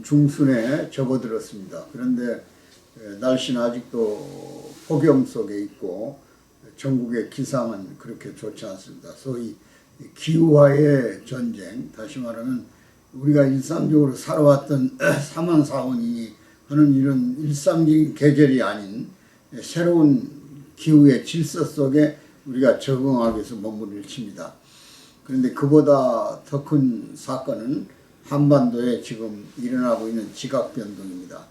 중순에 접어들었습니다. 그런데 날씨는 아직도 폭염 속에 있고 전국의 기상은 그렇게 좋지 않습니다. 소위 기후와의 전쟁, 다시 말하면 우리가 일상적으로 살아왔던 사망사원이 하는 이런 일상적인 계절이 아닌 새로운 기후의 질서 속에 우리가 적응하기 위해서 몸부림을 칩니다. 그런데 그보다 더 큰 사건은 한반도에 지금 일어나고 있는 지각변동입니다.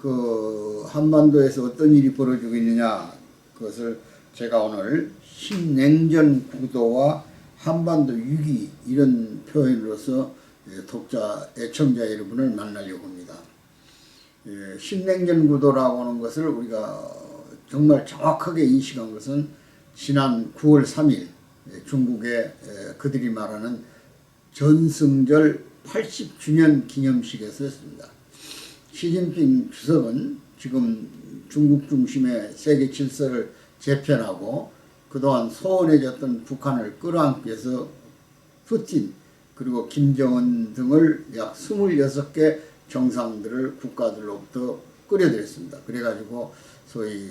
그 한반도에서 어떤 일이 벌어지고 있느냐, 그것을 제가 오늘 신냉전 구도와 한반도 위기, 이런 표현으로서 독자, 애청자 여러분을 만나려고 합니다. 신냉전 구도라고 하는 것을 우리가 정말 정확하게 인식한 것은 지난 9월 3일 중국의 그들이 말하는 전승절 80주년 기념식에서 했습니다. 시진핑 주석은 지금 중국 중심의 세계 질서를 재편하고 그동안 소원해졌던 북한을 끌어안기 위해서 푸틴 그리고 김정은 등을 약 26개 정상들을 국가들로부터 끌어들였습니다. 그래가지고 소위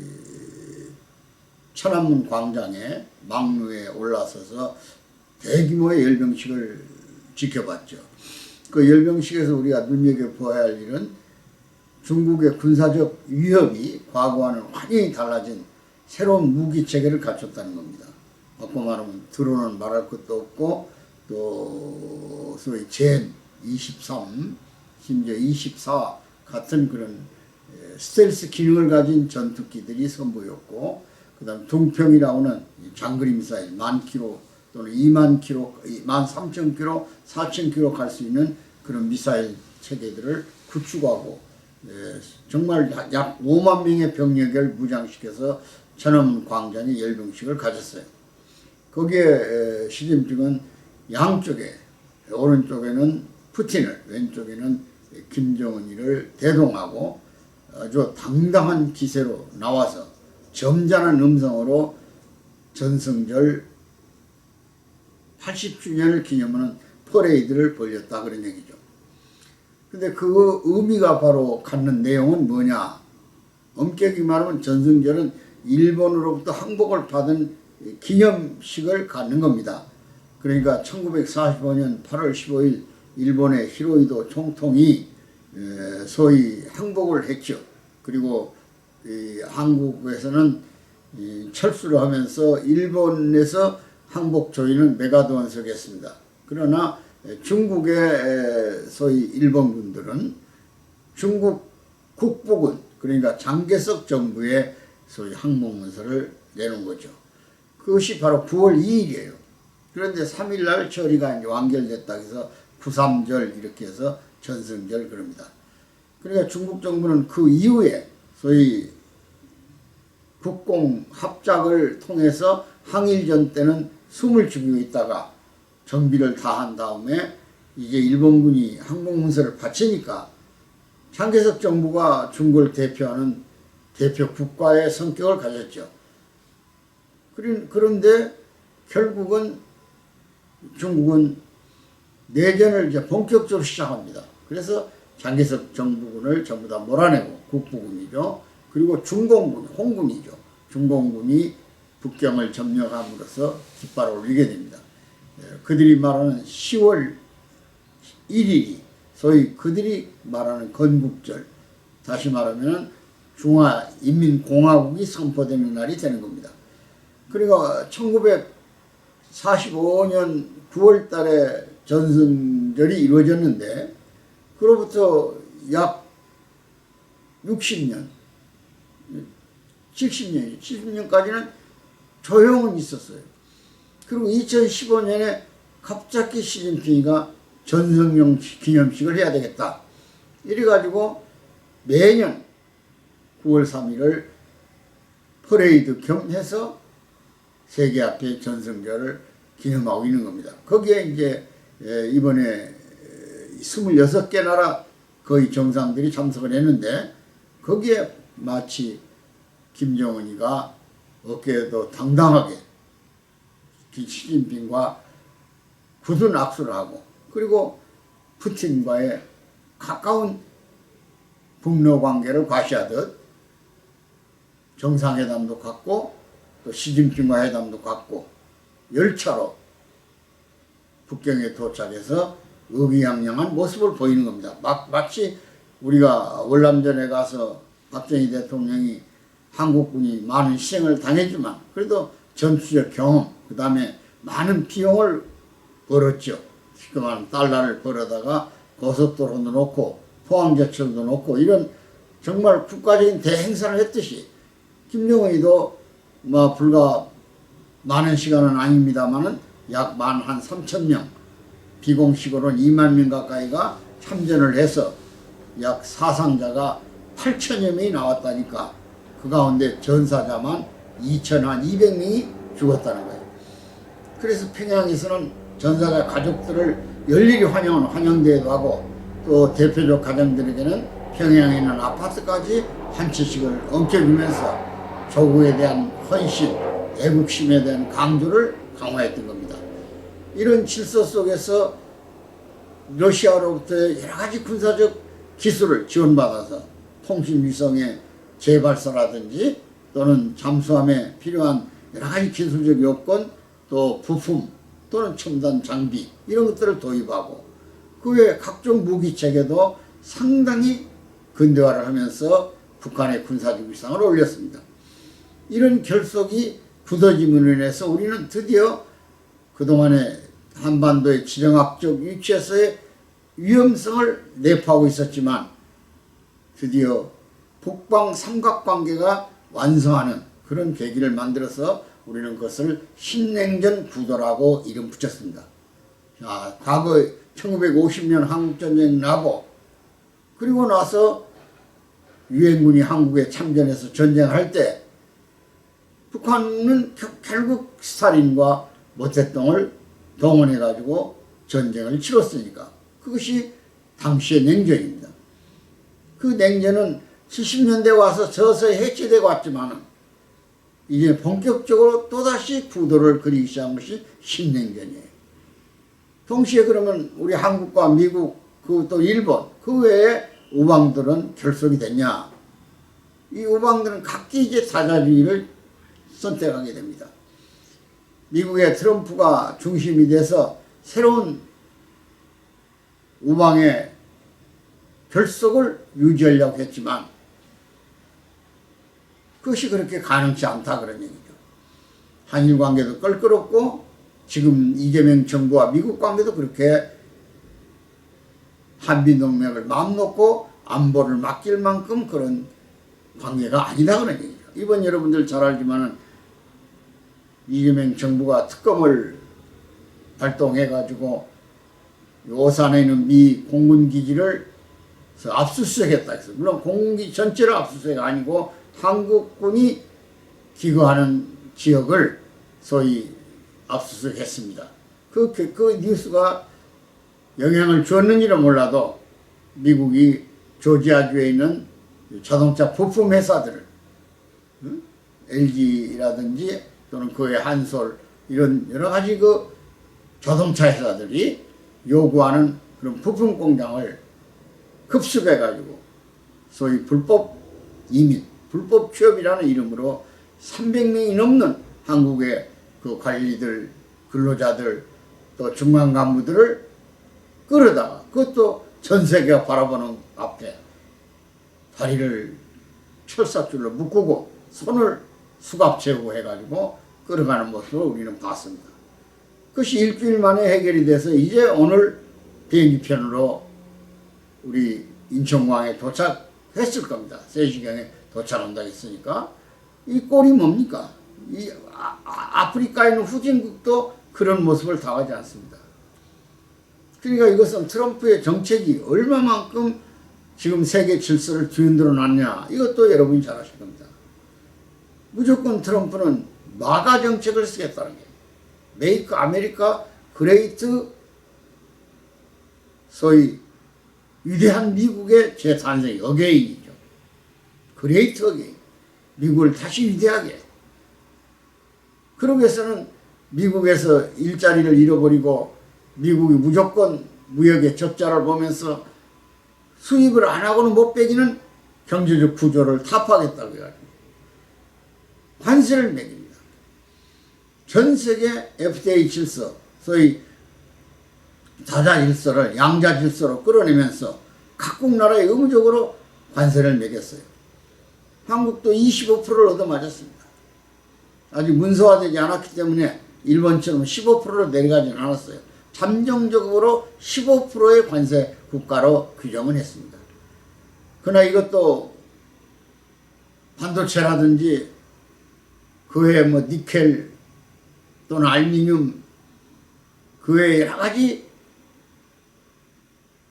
천안문 광장에 막루에 올라서서 대규모의 열병식을 지켜봤죠. 그 열병식에서 우리가 눈여겨보아야 할 일은 중국의 군사적 위협이 과거와는 완전히 달라진 새로운 무기 체계를 갖췄다는 겁니다. 바꿔 말하면 드론은 말할 것도 없고 또 소위 젠 23, 심지어 24 같은 그런 스텔스 기능을 가진 전투기들이 선보였고, 그 다음 동평이라고 하는 장거리 미사일 10,000km 또는 20,000km, 13,000km, 4,000km 갈 수 있는 그런 미사일 체계들을 구축하고 정말 약 5만 명의 병력을 무장시켜서 천안문 광장에 열병식을 가졌어요. 거기에 시진핑은 양쪽에, 오른쪽에는 푸틴을, 왼쪽에는 김정은이를 대동하고 아주 당당한 기세로 나와서 점잖은 음성으로 전승절 80주년을 기념하는 퍼레이드를 벌였다, 그런 얘기죠. 근데 그 의미가 바로 갖는 내용은 뭐냐? 엄격히 말하면 전승절은 일본으로부터 항복을 받은 기념식을 갖는 겁니다. 그러니까 1945년 8월 15일 일본의 히로히도 총통이 소위 항복을 했죠. 그리고 한국에서는 철수를 하면서 일본에서 항복 조의는 메가드원석에 했습니다. 그러나 중국의 소위 일본군들은 중국 국부군, 그러니까 장개석 정부의 소위 항복문서를 내놓은 거죠. 그것이 바로 9월 2일이에요. 그런데 3일날 처리가 이제 완결됐다 해서 9.3절 이렇게 해서 전승절 그럽니다. 그러니까 중국 정부는 그 이후에 소위 국공 합작을 통해서 항일전 때는 숨을 죽이고 있다가 정비를 다 한 다음에 이제 일본군이 항복문서를 바치니까 장개석 정부가 중국을 대표하는 대표 국가의 성격을 가졌죠. 그런데 결국은 중국은 내전을 이제 본격적으로 시작합니다. 그래서 장개석 정부군을 전부 다 몰아내고, 국부군이죠. 그리고 중공군, 홍군이죠. 중공군이 북경을 점령함으로써 깃발을 올리게 됩니다. 그들이 말하는 10월 1일이 소위 그들이 말하는 건국절, 다시 말하면 중화인민공화국이 선포되는 날이 되는 겁니다. 그리고 1945년 9월 달에 전승절이 이루어졌는데 그로부터 약 60년, 70년까지는 조용은 있었어요. 그리고 2015년에 갑자기 시진핑이가 전승용 기념식을 해야 되겠다. 이래가지고 매년 9월 3일을 퍼레이드 겸 해서 세계 앞에 전승절을 기념하고 있는 겁니다. 거기에 이제 이번에 26개 나라 거의 정상들이 참석을 했는데 거기에 마치 김정은이가 어깨에도 당당하게 시진핑과 굳은 악수를 하고, 그리고 푸틴과의 가까운 북러 관계를 과시하듯 정상회담도 갖고 또 시진핑과 회담도 갖고 열차로 북경에 도착해서 의기양양한 모습을 보이는 겁니다. 마치 우리가 월남전에 가서 박정희 대통령이 한국군이 많은 희생을 당했지만 그래도 전투적 경험, 그 다음에 많은 비용을 벌었죠. 그만 달러를 벌어다가 고속도로도 놓고 포항제철도 놓고 이런 정말 국가적인 대행사를 했듯이 김정은이도 불과 많은 시간은 아닙니다만은 약 13,000명, 비공식으로는 2만 명 가까이가 참전을 해서 약 사상자가 8천여 명이 나왔다니까 그 가운데 전사자만 2,200명이 죽었다는 거예요. 그래서 평양에서는 전사자 가족들을 열렬히 환영하는 환영대회도 하고 또 대표적 가정들에게는 평양에 있는 아파트까지 한 채씩을 엉켜주면서 조국에 대한 헌신, 애국심에 대한 강조를 강화했던 겁니다. 이런 질서 속에서 러시아로부터 여러 가지 군사적 기술을 지원받아서 통신 위성의 재발사라든지 또는 잠수함에 필요한 여러 가지 기술적 요건 또 부품 또는 첨단 장비 이런 것들을 도입하고 그 외에 각종 무기 체계도 상당히 근대화를 하면서 북한의 군사적 위상을 올렸습니다. 이런 결속이 굳어짐으로 인해서 우리는 드디어 그동안의 한반도의 지정학적 위치에서의 위험성을 내포하고 있었지만 드디어 북방 삼각관계가 완성하는 그런 계기를 만들어서 우리는 그것을 신냉전 구도라고 이름 붙였습니다. 자, 과거 1950년 한국전쟁이 나고 그리고 나서 유엔군이 한국에 참전해서 전쟁할 때 북한은 결국 스탈린과 모태똥을 동원해가지고 전쟁을 치렀으니까 그것이 당시의 냉전입니다. 그 냉전은 70년대 와서 서서히 해체되고 왔지만 이제 본격적으로 또다시 구도를 그리기 시작한 것이 신냉전이에요. 동시에 그러면 우리 한국과 미국 또 일본 그 외에 우방들은 결속이 됐냐? 이 우방들은 각기 이제 사자주의를 선택하게 됩니다. 미국의 트럼프가 중심이 돼서 새로운 우방의 결속을 유지하려고 했지만 그것이 그렇게 가능치 않다 그런 얘기죠. 한일 관계도 껄끄럽고 지금 이재명 정부와 미국 관계도 그렇게 한미동맹을 마음 놓고 안보를 맡길 만큼 그런 관계가 아니다 그런 얘기죠. 이번 여러분들 잘 알지만은 이재명 정부가 특검을 발동해가지고 오산에 있는 미 공군기지를 압수수색했다 했어. 물론 공군기지 전체를 압수수색 아니고 한국군이 기거하는 지역을 소위 압수수색했습니다. 그 뉴스가 영향을 주었는지는 몰라도 미국이 조지아주에 있는 자동차 부품 회사들을 LG라든지 또는 그의 한솔 이런 여러 가지 그 자동차 회사들이 요구하는 그런 부품 공장을 급습해가지고 소위 불법 이민, 불법 취업이라는 이름으로 300명이 넘는 한국의 그 관리들, 근로자들 또 중간 간부들을 끌어다가 그것도 전 세계가 바라보는 앞에 다리를 철사줄로 묶고 손을 수갑 채우고 해가지고 끌어가는 모습을 우리는 봤습니다. 그것이 일주일 만에 해결이 돼서 이제 오늘 비행기편으로 우리 인천공항에 도착했을 겁니다. 3시경에 도착한다 했으니까 이 꼴이 뭡니까? 이 아프리카에 있는 후진국도 그런 모습을 당하지 않습니다. 그러니까 이것은 트럼프의 정책이 얼마만큼 지금 세계 질서를 뒤흔들어 놨냐 이것도 여러분이 잘 아실 겁니다. 무조건 트럼프는 마가 정책을 쓰겠다는 게 메이크 아메리카 그레이트 소위 위대한 미국의 재탄생이 어게인이죠. 그레이트 어게인. 미국을 다시 위대하게. 그러기 위해서는 미국에서 일자리를 잃어버리고 미국이 무조건 무역의 적자를 보면서 수입을 안 하고는 못 빼기는 경제적 구조를 타파하겠다고 해가지고 관세를 매깁니다. 전 세계 FTA 질서, 소위 다자 질서를 양자 질서로 끌어내면서 각국 나라에 의무적으로 관세를 매겼어요. 한국도 25%를 얻어맞았습니다. 아직 문서화되지 않았기 때문에 일본처럼 15%로 내려가지는 않았어요. 잠정적으로 15%의 관세 국가로 규정을 했습니다. 그러나 이것도 반도체라든지 그 외에 뭐 니켈 또는 알루미늄 그 외에 여러 가지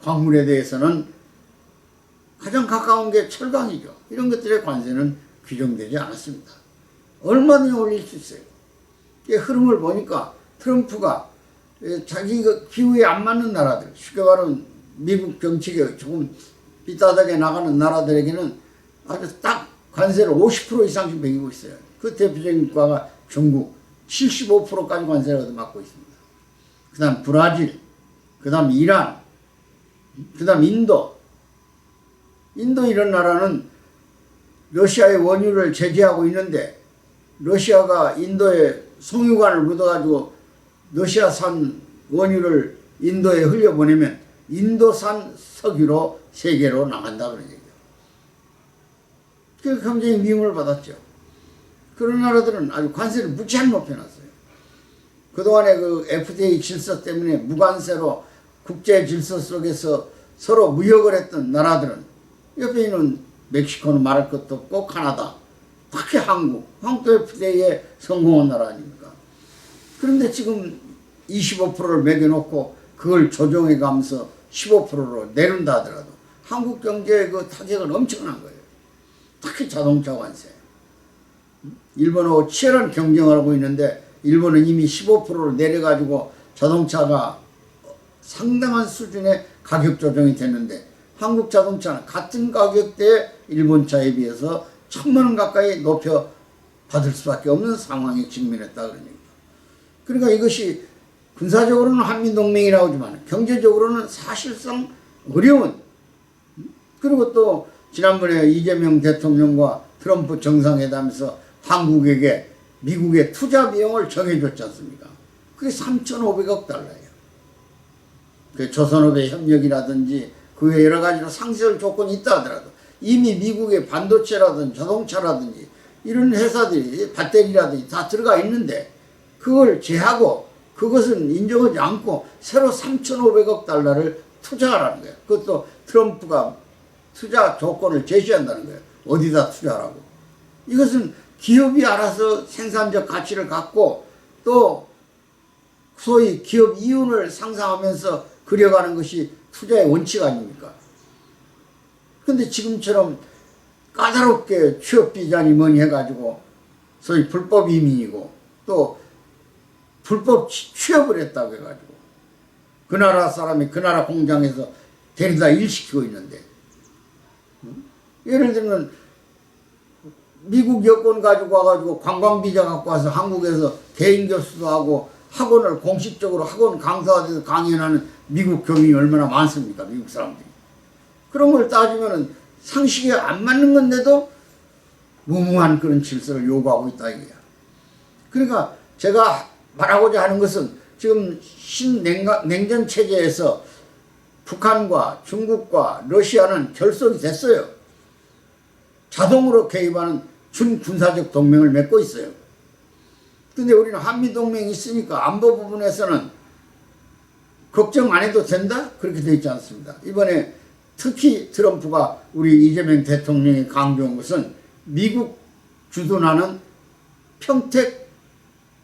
광물에 대해서는 가장 가까운 게 철강이죠. 이런 것들의 관세는 규정되지 않았습니다. 얼마든지 올릴 수 있어요. 이 흐름을 보니까 트럼프가 자기 기후에 안 맞는 나라들, 쉽게 말하면 미국 정책에 조금 삐딱하게 나가는 나라들에게는 아주 딱 관세를 50% 이상씩 매기고 있어요. 그 대표적인 국가가 중국, 75%까지 관세를 얻어맞고 있습니다. 그 다음 브라질, 그 다음 이란, 그 다음 인도 이런 나라는 러시아의 원유를 제재하고 있는데 러시아가 인도에 송유관을 묻어가지고 러시아산 원유를 인도에 흘려보내면 인도산 석유로 세계로 나간다 그런 얘기예요. 그 굉장히 미움을 받았죠. 그런 나라들은 아주 관세를 무지하게 높여놨어요. 그동안의 그 FTA 질서 때문에 무관세로 국제 질서 속에서 서로 무역을 했던 나라들은 옆에 있는 멕시코는 말할 것도 없고 카나다, 특히 한국도 FTA에 성공한 나라 아닙니까? 그런데 지금 25%를 매겨놓고 그걸 조정해 가면서 15%로 내린다 하더라도 한국 경제의 그 타격은 엄청난 거예요. 특히 자동차 관세. 일본하고 치열한 경쟁을 하고 있는데 일본은 이미 15%로 내려가지고 자동차가 상당한 수준의 가격 조정이 됐는데 한국 자동차는 같은 가격대의 일본 차에 비해서 1,000만 원 가까이 높여 받을 수밖에 없는 상황에 직면했다 그런 얘기죠. 그러니까 이것이 군사적으로는 한미동맹이라고 하지만 경제적으로는 사실상 어려운, 그리고 또 지난번에 이재명 대통령과 트럼프 정상회담에서 한국에게 미국의 투자 비용을 정해줬지 않습니까? 그게 3,500억 달러예요. 그 조선업의 협력이라든지 그 외 여러 가지로 상세할 조건이 있다 하더라도 이미 미국의 반도체라든지 자동차라든지 이런 회사들이 배터리라든지 다 들어가 있는데 그걸 제하고 그것은 인정하지 않고 새로 3,500억 달러를 투자하라는 거예요. 그것도 트럼프가 투자 조건을 제시한다는 거예요. 어디다 투자하라고. 이것은 기업이 알아서 생산적 가치를 갖고 또 소위 기업 이윤을 상상하면서 그려가는 것이 투자의 원칙 아닙니까? 근데 지금처럼 까다롭게 취업비자니 뭐니 해가지고 소위 불법 이민이고 또 불법 취업을 했다고 해가지고 그 나라 사람이 그 나라 공장에서 데려다 일시키고 있는데 예를 들면 미국 여권 가지고 와가지고 관광비자 갖고 와서 한국에서 개인 교수도 하고 학원을 공식적으로 학원 강사가 돼서 강연하는 미국 교민이 얼마나 많습니까? 미국 사람들이. 그런 걸 따지면은 상식에 안 맞는 건데도 무모한 그런 질서를 요구하고 있다 이거야. 그러니까 제가 말하고자 하는 것은 지금 신냉전 체제에서 북한과 중국과 러시아는 결속이 됐어요. 자동으로 개입하는 준군사적 동맹을 맺고 있어요. 근데 우리는 한미동맹이 있으니까 안보 부분에서는 걱정 안 해도 된다? 그렇게 되어 있지 않습니다. 이번에 특히 트럼프가 우리 이재명 대통령이 강조한 것은 미국 주둔하는 평택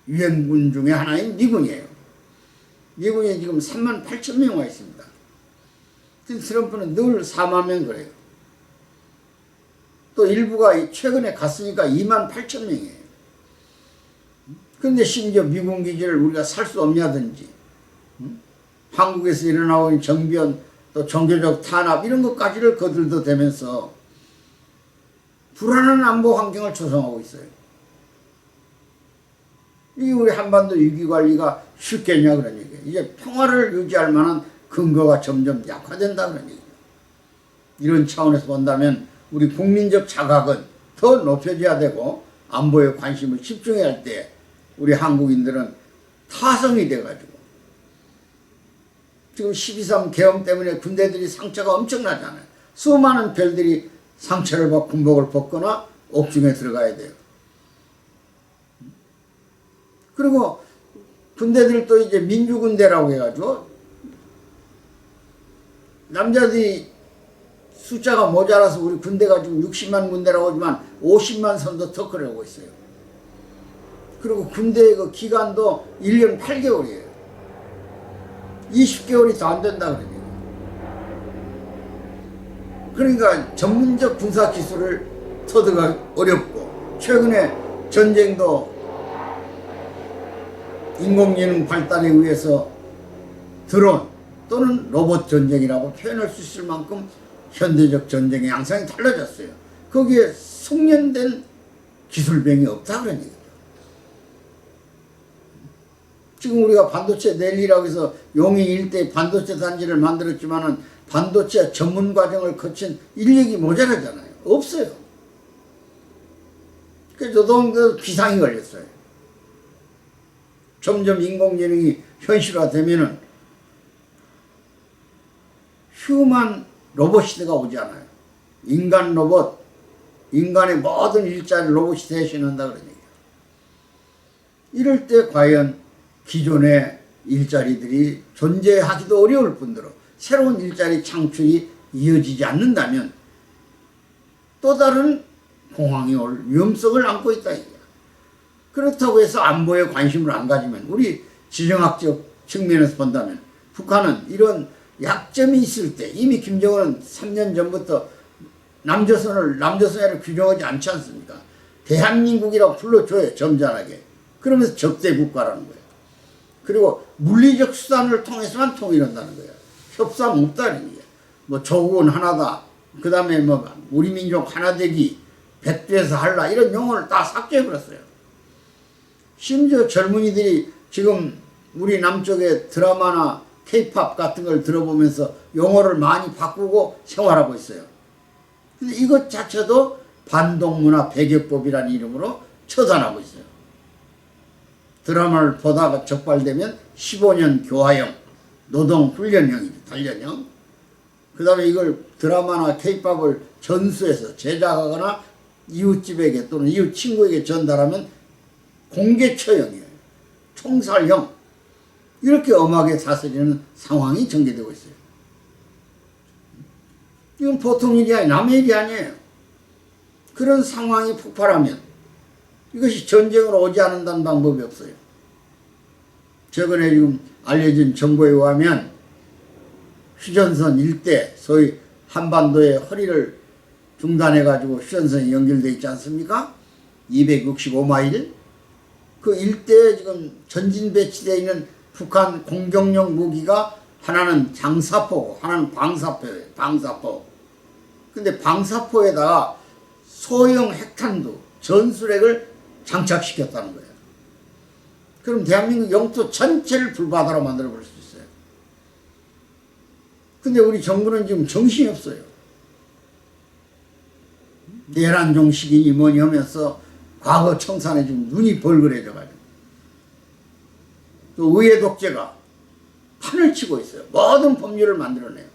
유엔군 중에 하나인 미군이에요. 미군이 지금 38,000명 와 있습니다. 근데 트럼프는 늘 4만 명 그래요. 또 일부가 최근에 갔으니까 28,000명이에요. 근데 심지어 미군 기지를 우리가 살 수 없냐든지 한국에서 일어나고 있는 정변 또 종교적 탄압 이런 것까지를 거들떠대면서 불안한 안보 환경을 조성하고 있어요. 이게 우리 한반도 위기관리가 쉽겠냐 그런 얘기예요. 이제 평화를 유지할 만한 근거가 점점 약화된다 그런 얘기예요. 이런 차원에서 본다면 우리 국민적 자각은 더 높여져야 되고 안보에 관심을 집중해야 할 때 우리 한국인들은 타성이 돼가지고 지금 12.3 계엄 때문에 군대들이 상처가 엄청나잖아요. 수많은 별들이 상처를 받고 군복을 벗거나 옥중에 들어가야 돼요. 그리고 군대들 또 이제 민주군대라고 해가지고 남자들이 숫자가 모자라서 우리 군대가 지금 60만 군대라고 하지만 50만 선도 터크려고 있어요. 그리고 군대의 그 기간도 1년 8개월이에요. 20개월이 더 안 된다 그러니까. 그러니까 전문적 군사 기술을 터득하기 어렵고 최근에 전쟁도 인공지능 발달에 의해서 드론 또는 로봇 전쟁이라고 표현할 수 있을 만큼 현대적 전쟁의 양상이 달라졌어요. 거기에 숙련된 기술병이 없다 그런 얘기죠. 지금 우리가 반도체 랠리라고 해서 용인 일대에 반도체 단지를 만들었지만은 반도체 전문 과정을 거친 인력이 모자라잖아요. 없어요. 그래서 저도 비상이 걸렸어요. 점점 인공지능이 현실화되면은 휴먼 로봇 시대가 오지 않아요. 인간 로봇, 인간의 모든 일자리를 로봇이 대신한다 그런 얘기예요. 이럴 때 과연 기존의 일자리들이 존재하기도 어려울 뿐더러 새로운 일자리 창출이 이어지지 않는다면 또 다른 공황이 올 위험성을 안고 있다 이거야. 그렇다고 해서 안보에 관심을 안 가지면 우리 지정학적 측면에서 본다면 북한은 이런 약점이 있을 때 이미 김정은은 3년 전부터 남조선을 규정하지 않지 않습니까? 대한민국이라고 불러줘요. 점잖하게. 그러면서 적대 국가라는 거예요. 그리고 물리적 수단을 통해서만 통일한다는 거예요. 협상 없다는 거예요. 뭐 조국은 하나다. 그 다음에 뭐 우리 민족 하나 되기, 백두에서 할라 이런 용어를 다 삭제해버렸어요. 심지어 젊은이들이 지금 우리 남쪽의 드라마나 K-팝 같은 걸 들어보면서 용어를 많이 바꾸고 생활하고 있어요. 근데 이것 자체도 반동문화 배격법이라는 이름으로 처단하고 있어요. 드라마를 보다가 적발되면 15년 교화형, 노동훈련형이죠. 단련형. 그 다음에 이걸 드라마나 K-팝을 전수해서 제작하거나 이웃집에게 또는 이웃 친구에게 전달하면 공개처형이에요. 총살형. 이렇게 엄하게 다스리는 상황이 전개되고 있어요. 이건 보통 일이 아니에요. 남의 일이 아니에요. 그런 상황이 폭발하면 이것이 전쟁으로 오지 않는다는 방법이 없어요. 최근에 지금 알려진 정보에 의하면 휴전선 일대 소위 한반도의 허리를 중단해가지고 휴전선이 연결되어 있지 않습니까? 265마일 그 일대에 지금 전진 배치되어 있는 북한 공격용 무기가 하나는 장사포고 하나는 방사포예요. 방사포. 근데 방사포에다가 소형 핵탄두 전술핵을 장착시켰다는 거예요. 그럼 대한민국 영토 전체를 불바다로 만들어버릴 수 있어요. 근데 우리 정부는 지금 정신이 없어요. 내란종식이니 뭐니 하면서 과거 청산에 지금 눈이 벌거려져가지고 또 의회 독재가 판을 치고 있어요. 모든 법률을 만들어내요.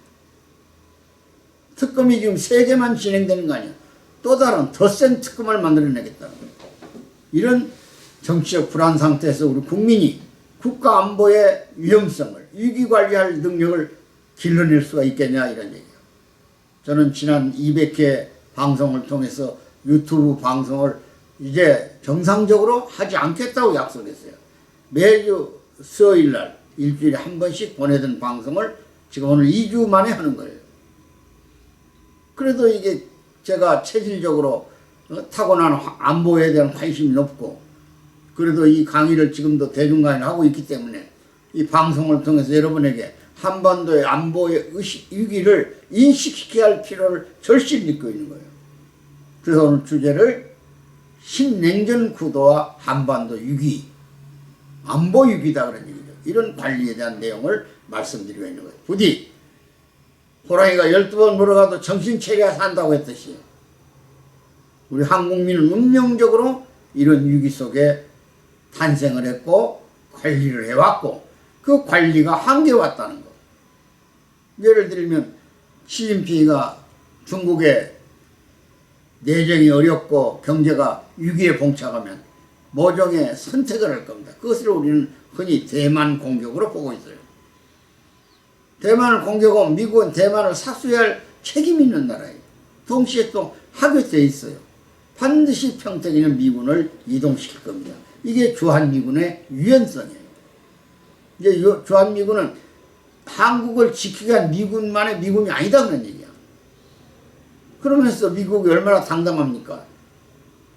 특검이 지금 3개만 진행되는 거 아니에요. 또 다른 더 센 특검을 만들어내겠다는 거예요. 이런 정치적 불안 상태에서 우리 국민이 국가 안보의 위험성을 위기관리할 능력을 길러낼 수가 있겠냐 이런 얘기예요. 저는 지난 200회 방송을 통해서 유튜브 방송을 이제 정상적으로 하지 않겠다고 약속했어요. 매주 수요일날 일주일에 한 번씩 보내던 방송을 지금 오늘 2주 만에 하는 거예요. 그래도 이게 제가 체질적으로 타고난 안보에 대한 관심이 높고 그래도 이 강의를 지금도 대중강의를 하고 있기 때문에 이 방송을 통해서 여러분에게 한반도의 안보의 위기를 인식시켜야 할 필요를 절실히 느끼고 있는 거예요. 그래서 오늘 주제를 신냉전 구도와 한반도 위기, 안보 위기다 그런 얘기죠. 이런 관리에 대한 내용을 말씀드리고 있는 거예요. 부디 호랑이가 12번 물어가도 정신 차려야 산다고 했듯이 우리 한국민은 운명적으로 이런 위기 속에 탄생을 했고 관리를 해왔고 그 관리가 한계에 왔다는 거. 예를 들면 시진핑이가 중국의 내정이 어렵고 경제가 위기에 봉착하면 모종의 선택을 할 겁니다. 그것을 우리는 흔히 대만 공격으로 보고 있어요. 대만을 공격하면 미국은 대만을 사수해야 할 책임이 있는 나라예요. 동시에 또 하게 돼 있어요. 반드시 평택에 있는 미군을 이동시킬 겁니다. 이게 주한미군의 유연성이에요. 이제 주한미군은 한국을 지키기 위한 미군만의 미군이 아니다 그런 얘기야. 그러면서 미국이 얼마나 당당합니까?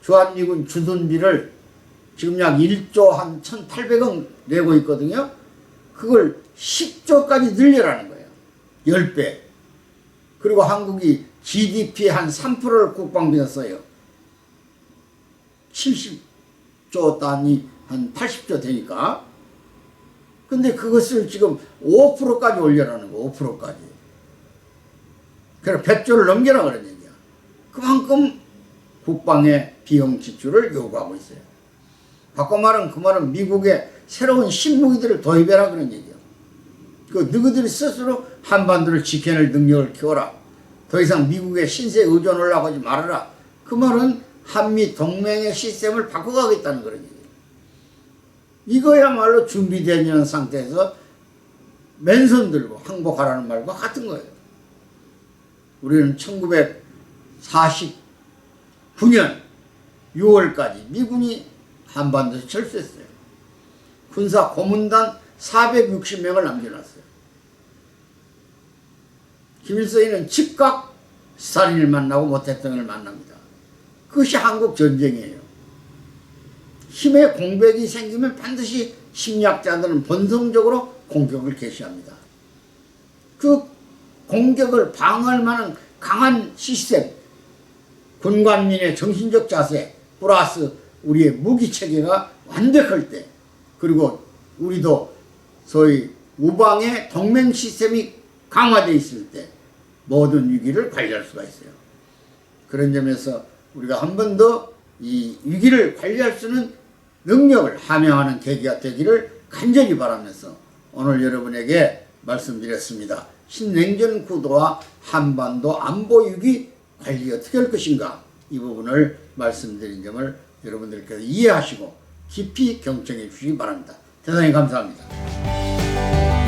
주한미군 주둔비를 지금 약 1조 한 1,800억 내고 있거든요. 그걸 10조까지 늘려라는 거예요. 10배. 그리고 한국이 GDP 한 3%를 국방비에 써요. 70조 단위 한 80조 되니까. 근데 그것을 지금 5%까지 올려라는 거, 5%까지. 그래서 100조를 넘겨라 그런 얘기야. 그만큼 국방의 비용 지출을 요구하고 있어요. 바꿔 말하면 그 말은 미국의 새로운 신무기들을 도입해라 그런 얘기야. 그 너희들이 스스로 한반도를 지켜낼 능력을 키워라. 더 이상 미국의 신세에 의존을 하지 말아라. 그 말은 한미 동맹의 시스템을 바꿔가겠다는 그런 얘기예요. 이거야말로 준비되어 있는 상태에서 맨손 들고 항복하라는 말과 같은 거예요. 우리는 1949년 6월까지 미군이 한반도에서 철수했어요. 군사 고문단 460명을 남겨놨어요. 김일성이는 즉각 스탈린을 만나고 모 대통령을 만납니다. 그것이 한국 전쟁이에요. 힘의 공백이 생기면 반드시 심리학자들은 본성적으로 공격을 개시합니다. 그 공격을 방어할 만한 강한 시스템, 군관민의 정신적 자세 플러스 우리의 무기체계가 완벽할 때, 그리고 우리도 소위 우방의 동맹 시스템이 강화되어 있을 때 모든 위기를 관리할 수가 있어요. 그런 점에서 우리가 한 번 더 이 위기를 관리할 수 있는 능력을 함양하는 계기가 되기를 간절히 바라면서 오늘 여러분에게 말씀드렸습니다. 신냉전 구도와 한반도 안보 위기 관리 어떻게 할 것인가, 이 부분을 말씀드린 점을 여러분들께서 이해하시고 깊이 경청해 주시기 바랍니다. 대단히 감사합니다.